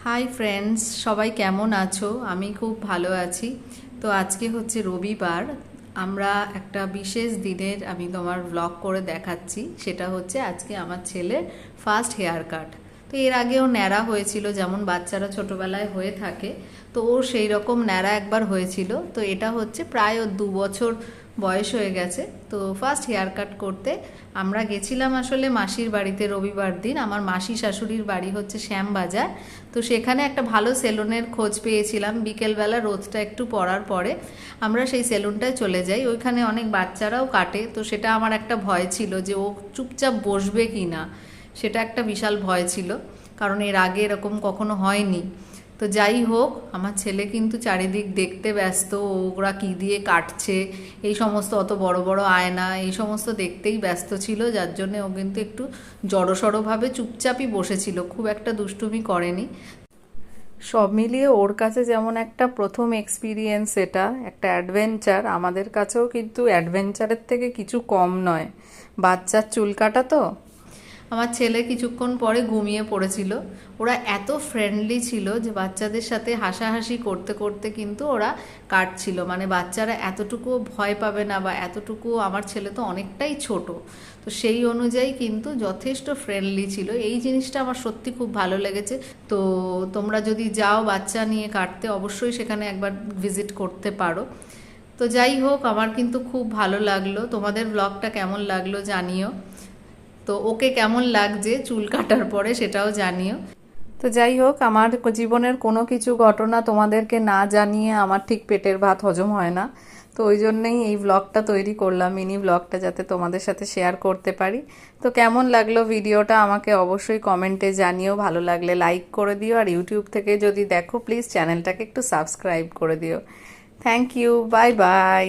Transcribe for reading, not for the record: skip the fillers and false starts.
Hi friends, সবাই কেমন আছো? আমি খুব ভালো আছি। তো আজকে হচ্ছে রবিবার। আমরা একটা বিশেষ দিনের আমি তোমার ব্লগ করে দেখাচ্ছি। সেটা হচ্ছে আজকে আমার ছেলের ফার্স্ট হেয়ার কাট। তো এর আগেও ন্যাড়া হয়েছিল, যেমন বাচ্চারা ছোটবেলায় হয়ে থাকে। তো ওর সেই রকম ন্যাড়া একবার হয়েছিল। তো এটা হচ্ছে প্রায় ওর 2 বছর বয়স হয়ে গেছে। তো ফার্স্ট হেয়ার কাট করতে আমরা গেছিলাম আসলে মাসির বাড়িতে রবিবার দিন। আমার মাসি শাশুড়ির বাড়ি হচ্ছে শ্যামবাজার। তো সেখানে একটা ভালো সেলুনের খোঁজ পেয়েছিলাম। বিকেলবেলা রোদটা একটু পড়ার পরে আমরা সেই সেলুনটায় চলে যাই। ওইখানে অনেক বাচ্চারাও কাটে। তো সেটা আমার একটা ভয় ছিল যে ও চুপচাপ বসবে কি না, সেটা একটা বিশাল ভয় ছিল, কারণ এর আগে এরকম কখনো হয়নি। তো যাই হোক, আমার ছেলে কিন্তু চারিদিক দেখতে ব্যস্ত, ওরা কী দিয়ে কাটছে এই সমস্ত, অত বড় বড় আয়না এই সমস্ত দেখতেই ব্যস্ত ছিল, যার জন্যে ও কিন্তু একটু জড়সড়ভাবে চুপচাপই বসেছিল, খুব একটা দুষ্টুমি করেনি। সব মিলিয়ে ওর কাছে যেমন একটা প্রথম এক্সপিরিয়েন্স, এটা একটা অ্যাডভেঞ্চার, আমাদের কাছেও কিন্তু অ্যাডভেঞ্চারের থেকে কিছু কম নয়। বাচ্চার চুল কাটা তো। আমার ছেলে কিছুক্ষণ পরে ঘুমিয়ে পড়েছিল। ওরা এত ফ্রেন্ডলি ছিল যে বাচ্চাদের সাথে হাসাহাসি করতে করতে কিন্তু ওরা কাটছিল, মানে বাচ্চারা এতটুকুও ভয় পাবে না, বা এতটুকু, আমার ছেলে তো অনেকটাই ছোট, তো সেই অনুযায়ী কিন্তু যথেষ্ট ফ্রেন্ডলি ছিল। এই জিনিসটা আমার সত্যি খুব ভালো লেগেছে। তো তোমরা যদি যাও বাচ্চা নিয়ে কাটতে, অবশ্যই সেখানে একবার ভিজিট করতে পারো। তো যাই হোক, আমার কিন্তু খুব ভালো লাগলো। তোমাদের ব্লগটা কেমন লাগলো জানিও। তো ওকে কেমন লাগছে চুল কাটার পরে সেটাও জানিও। তো যাই হোক, আমার জীবনের কোনো কিছু ঘটনা তোমাদেরকে না জানিয়ে আমার ঠিক পেটের ভাত হজম হয় না। তো ওই জন্যই এই ব্লগটা তৈরি করলাম, মিনি ব্লগটা, যাতে তোমাদের সাথে শেয়ার করতে পারি। তো কেমন লাগলো ভিডিওটা আমাকে অবশ্যই কমেন্টে জানিও। ভালো লাগলে লাইক করে দিও, আর ইউটিউব থেকে যদি দেখো প্লিজ চ্যানেলটাকে একটু সাবস্ক্রাইব করে দিও। Thank you, bye by.